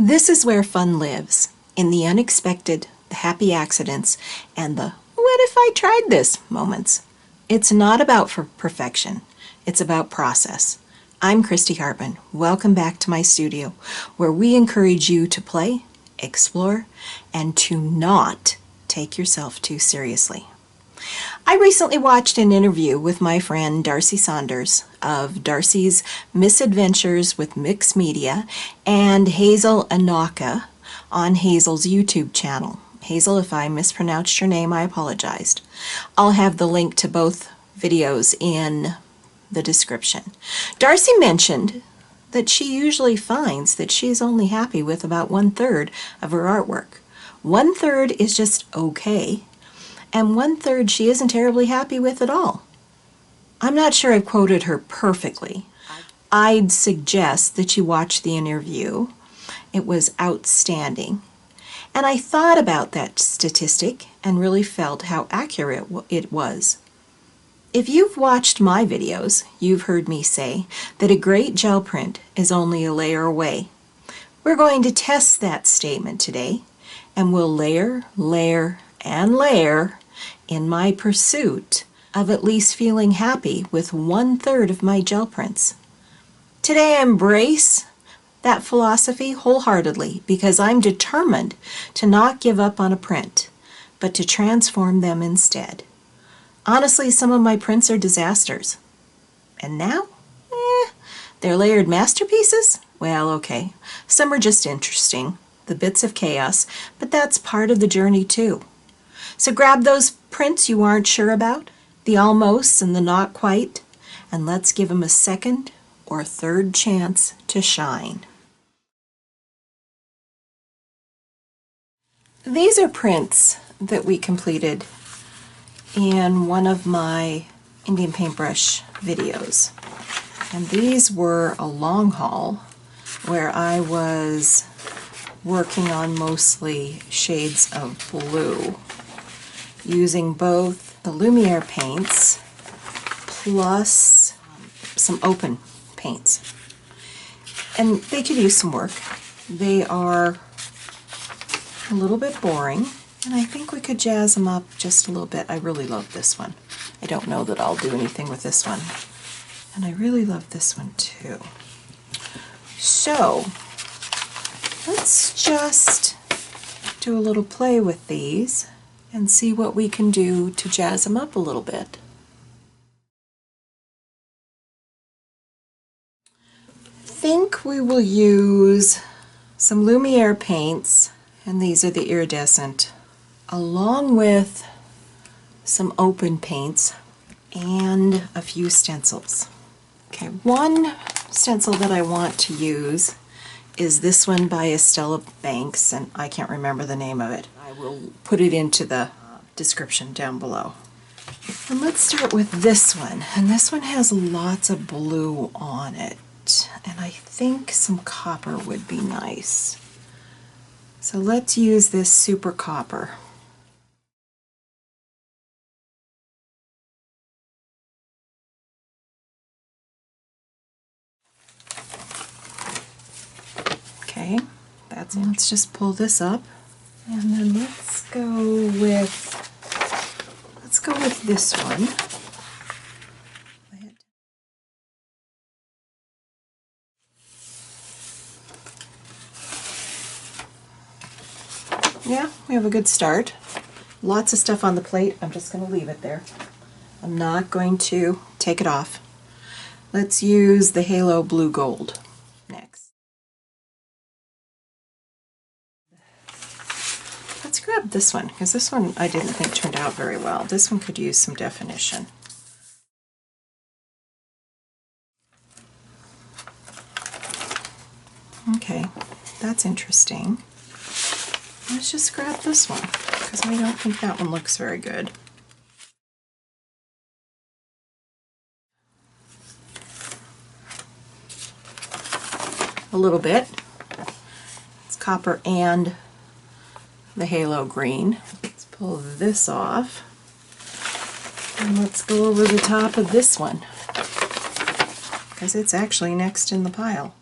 This is where fun lives, in the unexpected, the happy accidents, and the what if I tried this moments. It's not about perfection, it's about process. I'm Christy Hartman. Welcome back to my studio, where we encourage you to play, explore, and to not take yourself too seriously. I recently watched an interview with my friend Darcy Saunders of Darcy's Misadventures with Mixed Media and Hazel Anaka on Hazel's YouTube channel. Hazel, if I mispronounced your name, I apologized. I'll have the link to both videos in the description. Darcy mentioned that she usually finds that she's only happy with about 1/3 of her artwork. 1/3 is just okay, and 1/3 she isn't terribly happy with at all. I'm not sure I've quoted her perfectly. I'd suggest that you watch the interview. It was outstanding. And I thought about that statistic and really felt how accurate it was. If you've watched my videos, you've heard me say that a great gel print is only a layer away. We're going to test that statement today, and we'll layer, and layer in my pursuit of at least feeling happy with 1/3 of my gel prints. Today I embrace that philosophy wholeheartedly because I'm determined to not give up on a print, but to transform them instead. Honestly, some of my prints are disasters. And now? They're layered masterpieces? Well, okay. Some are just interesting, the bits of chaos, but that's part of the journey too. So grab those prints you aren't sure about, the almosts and the not quite, and let's give them a second or third chance to shine. These are prints that we completed in one of my Indian Paintbrush videos. And these were a long haul where I was working on mostly shades of blue, using both the Lumiere paints plus some open paints. And they could use some work. They are a little bit boring, and I think we could jazz them up just a little bit. I really love this one. I don't know that I'll do anything with this one. And I really love this one too. So let's just do a little play with these and see what we can do to jazz them up a little bit. I think we will use some Lumiere paints, and these are the iridescent, along with some open paints and a few stencils. Okay, one stencil that I want to use is this one by Estella Banks, and I can't remember the name of it. I will put it into the description down below. And let's start with this one, and this one has lots of blue on it, and I think some copper would be nice. So let's use this super copper. Okay, that's it. Let's just pull this up, and then let's go with this one. Yeah, we have a good start. Lots of stuff on the plate. I'm just going to leave it there. I'm not going to take it off. Let's use the Halo Blue Gold next. Let's grab this one, because this one I didn't think turned out very well. This one could use some definition. Okay, that's interesting. Let's just grab this one, because I don't think that one looks very good. A little bit. It's copper and the halo green. Let's pull this off, and let's go over the top of this one, because it's actually next in the pile.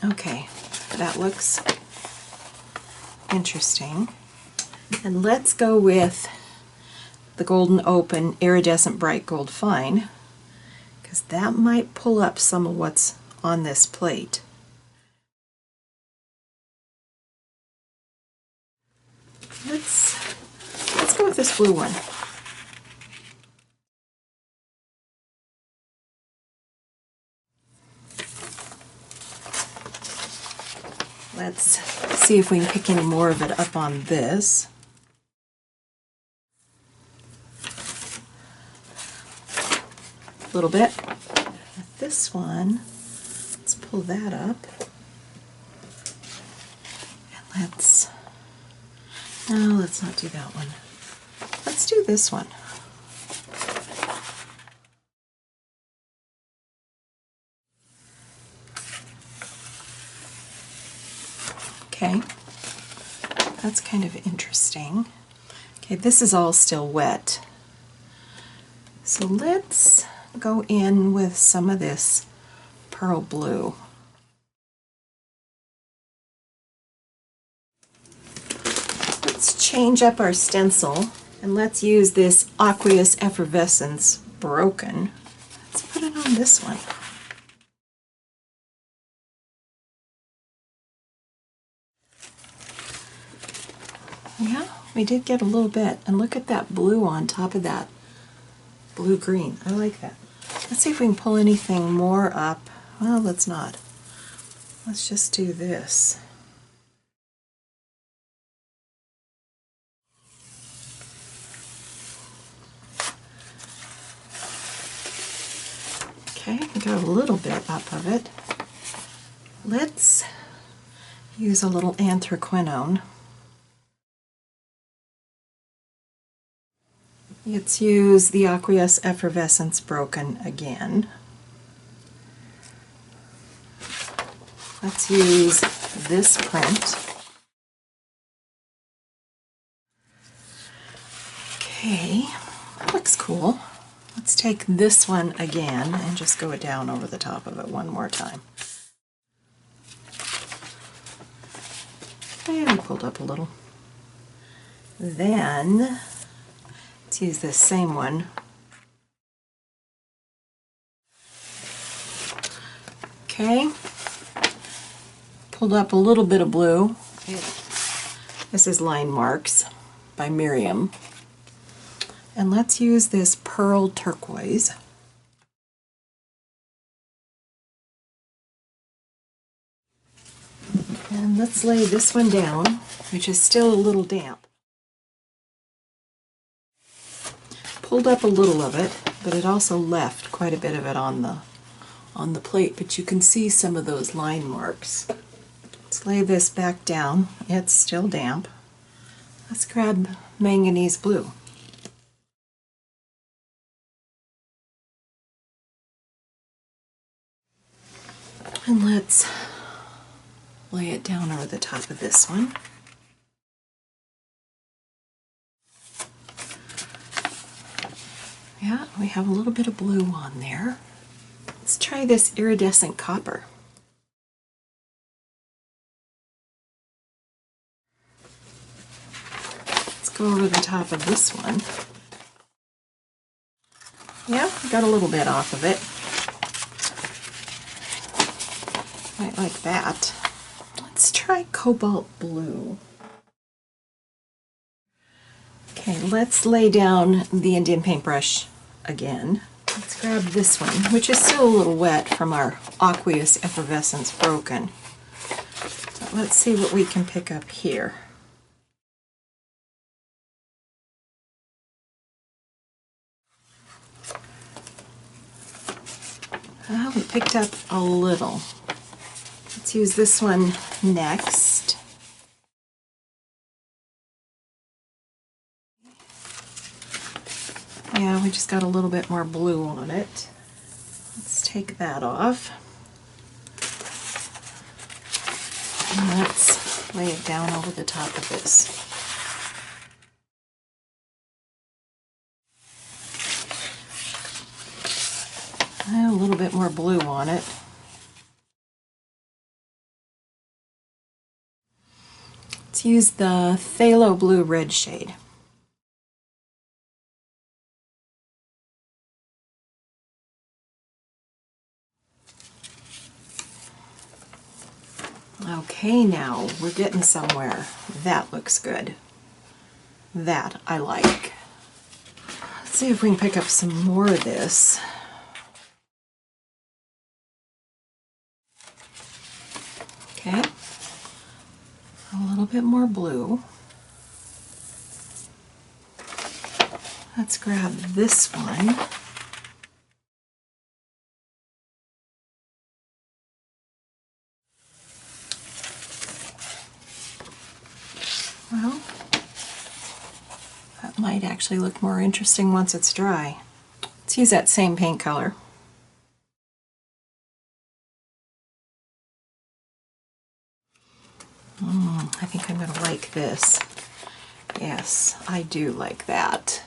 Okay, that looks interesting. And let's go with the Golden Open Iridescent Bright Gold Fine, because that might pull up some of what's on this plate. Let's go with this blue one. Let's see if we can pick any more of it up on this. A little bit. With this one, let's pull that up. And let's not do that one. Let's do this one. Okay, that's kind of interesting. Okay, this is all still wet. So let's go in with some of this pearl blue. Let's change up our stencil and let's use this Aqueous Effervescence Broken. Let's put it on this one. Yeah, we did get a little bit. And look at that blue on top of that blue-green. I like that. Let's see if we can pull anything more up. Well, let's not. Let's just do this. Okay, we got a little bit up of it. Let's use a little anthraquinone. Let's use the Aqueous Effervescence Broken again. Let's use this print. Okay, that looks cool. Let's take this one again and just go down over the top of it one more time. And we pulled up a little. Then let's use this same one. Okay, pulled up a little bit of blue. This is Line Marks by Miriam. And let's use this pearl turquoise. And let's lay this one down, which is still a little damp. Pulled up a little of it, but it also left quite a bit of it on the plate, but you can see some of those line marks. Let's lay this back down. It's still damp. Let's grab manganese blue. And let's lay it down over the top of this one. Yeah, we have a little bit of blue on there. Let's try this iridescent copper. Let's go over the top of this one. Yeah, got a little bit off of it. Might like that. Let's try cobalt blue. Okay, let's lay down the Indian Paintbrush again. Let's grab this one, which is still a little wet from our Aqueous Effervescence Broken. But let's see what we can pick up here. Well, we picked up a little. Let's use this one next. Yeah, we just got a little bit more blue on it. Let's take that off. And let's lay it down over the top of this. A little bit more blue on it. Let's use the phthalo blue red shade. Okay, now we're getting somewhere. That looks good. That I like. Let's see if we can pick up some more of this. Okay, a little bit more blue. Let's grab this one. Well, that might actually look more interesting once it's dry. Let's use that same paint color. I think I'm going to like this. Yes, I do like that.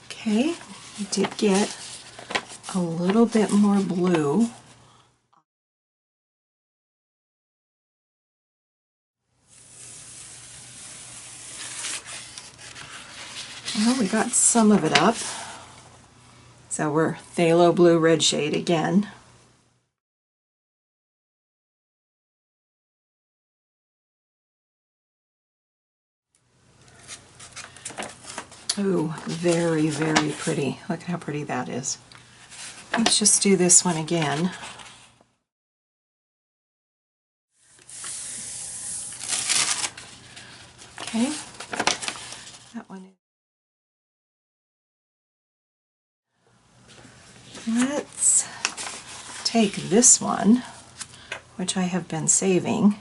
Okay, we did get a little bit more blue. Well, we got some of it up. So we're phthalo blue red shade again. Ooh, very, very pretty. Look at how pretty that is. Let's just do this one again. Okay, that one is. Let's take this one, which I have been saving.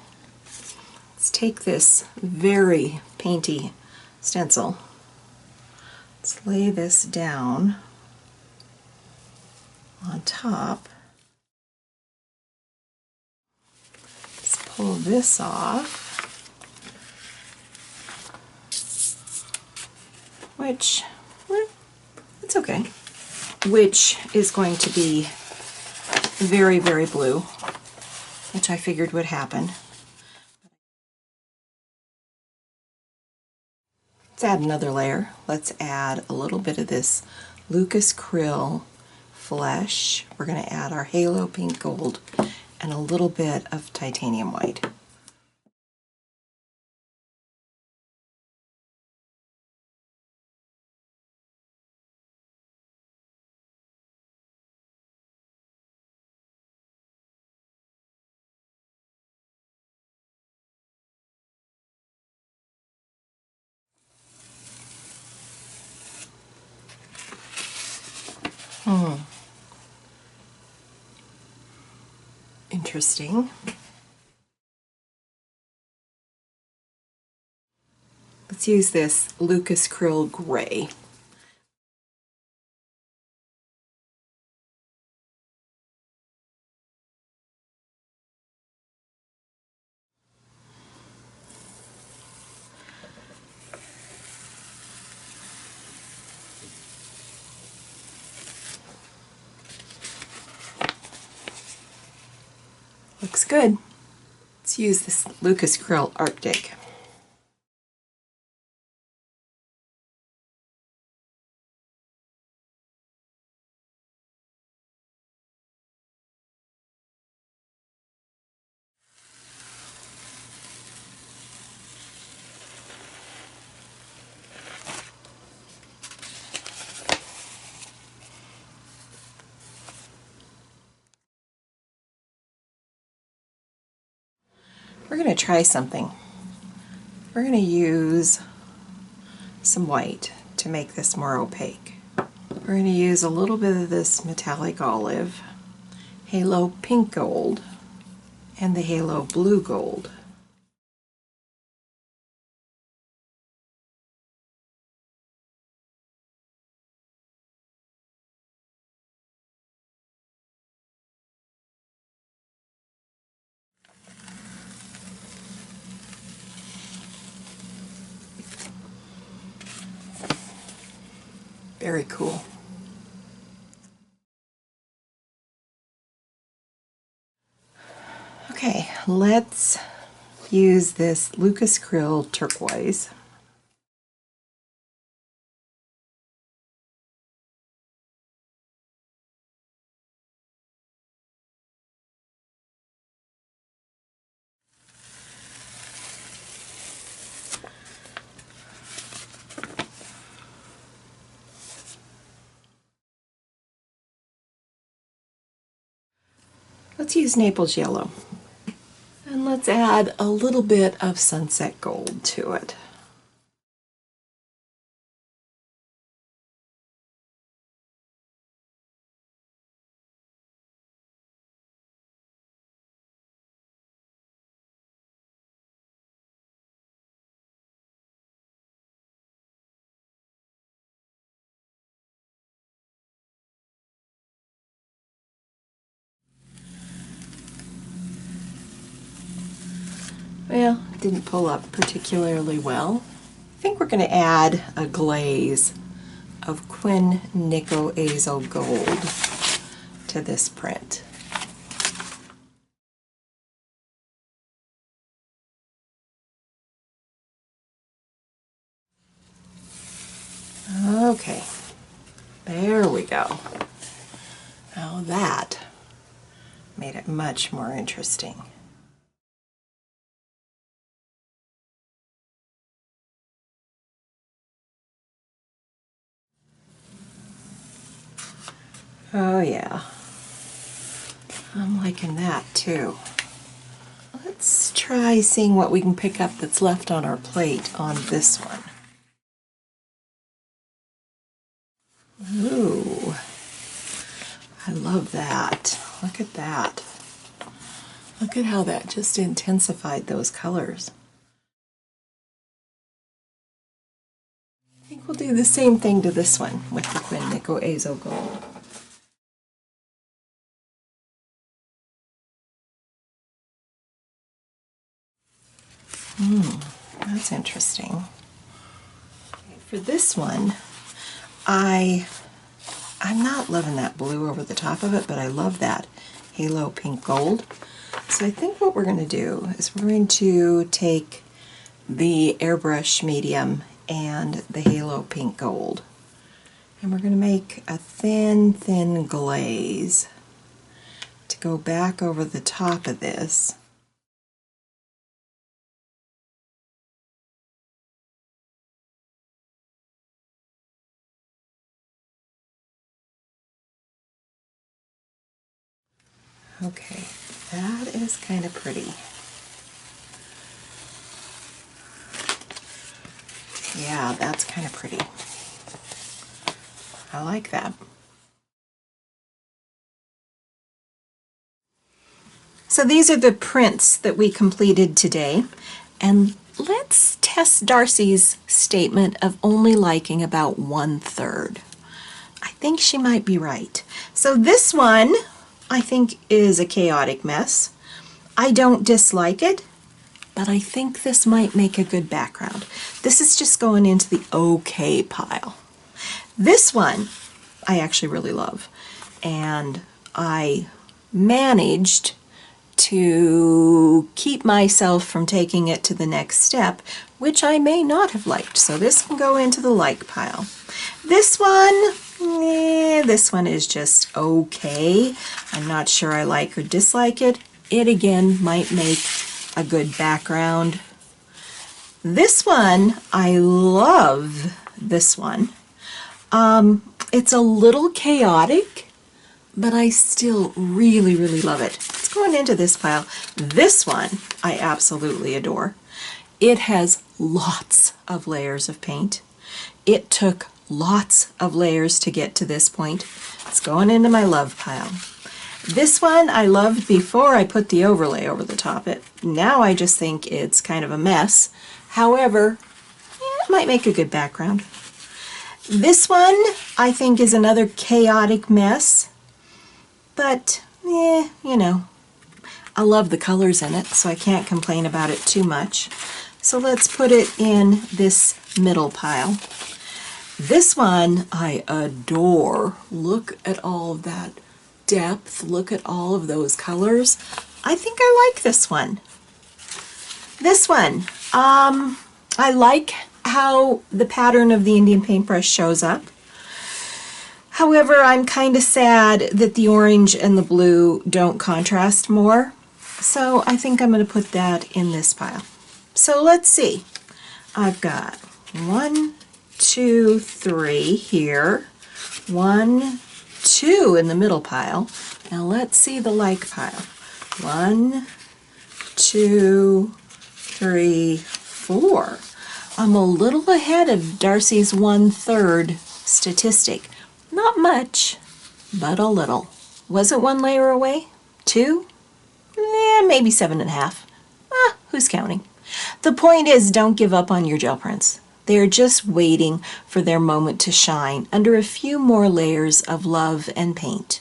Let's take this very painty stencil. Let's lay this down on top. Let's pull this off, which, well, it's okay, which is going to be very, very blue, which I figured would happen. Let's add another layer. Let's add a little bit of this Lucas Krill flesh. We're going to add our halo pink gold and a little bit of titanium white. Interesting. Let's use this Lucas Krill Gray. Looks good. Let's use this Lucas Krill Arctic. We're going to try something. We're going to use some white to make this more opaque. We're going to use a little bit of this metallic olive, halo pink gold, and the halo blue gold. Very cool. let's use this Lucas Krill turquoise. Let's use Naples yellow. And let's add a little bit of sunset gold to it. Well, it didn't pull up particularly well. I think we're going to add a glaze of Quin Nickel Azo Gold to this print. Okay, there we go. Now that made it much more interesting. Oh yeah, I'm liking that too. Let's try seeing what we can pick up that's left on our plate on this one. Ooh, I love that. Look at that. Look at how that just intensified those colors. I think we'll do the same thing to this one with the Quin Nickel Azo Gold. That's interesting. For this one, I'm not loving that blue over the top of it, but I love that halo pink gold. So I think what we're going to do is we're going to take the airbrush medium and the halo pink gold, and we're going to make a thin glaze to go back over the top of this. Okay, that is kind of pretty. Yeah, that's kind of pretty. I like that. So these are the prints that we completed today, and let's test Darcy's statement of only liking about 1/3. I think she might be right. So this one I think is a chaotic mess. I don't dislike it, but I think this might make a good background. This is just going into the okay pile. This one I actually really love, and I managed to keep myself from taking it to the next step, which I may not have liked. So this can go into the like pile. This one is just okay. I'm not sure I like or dislike it. It again might make a good background. This one, I love this one. It's a little chaotic, but I still really love it. It's going into this pile. This one I absolutely adore. It has lots of layers of paint. It took lots of layers to get to this point. It's going into my love pile. This one I loved before I put the overlay over the top of it. Now I just think it's kind of a mess. However, it might make a good background. This one I think is another chaotic mess, but you know, I love the colors in it, so I can't complain about it too much. So let's put it in this middle pile. This one I adore. Look at all of that depth. Look at all of those colors. I think I like this one. This one, I like how the pattern of the Indian paintbrush shows up. However, I'm kind of sad that the orange and the blue don't contrast more. So I think I'm going to put that in this pile. So let's see. I've got 1, 2, 3 here. 1, 2 in the middle pile. Now let's see the like pile. 1, 2, 3, 4. I'm a little ahead of Darcy's 1/3 statistic. Not much, but a little. Was it 1 layer away? 2? Maybe 7.5. Who's counting? The point is, don't give up on your gel prints. They're just waiting for their moment to shine under a few more layers of love and paint.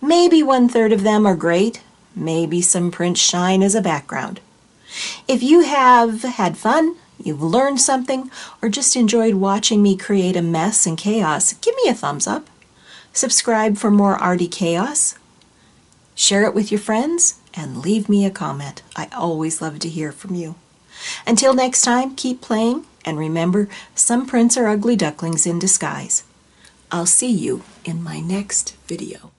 Maybe 1/3 of them are great. Maybe some prints shine as a background. If you have had fun, you've learned something, or just enjoyed watching me create a mess and chaos, give me a thumbs up. Subscribe for more arty chaos. Share it with your friends, and leave me a comment. I always love to hear from you. Until next time, keep playing, and remember, some prints are ugly ducklings in disguise. I'll see you in my next video.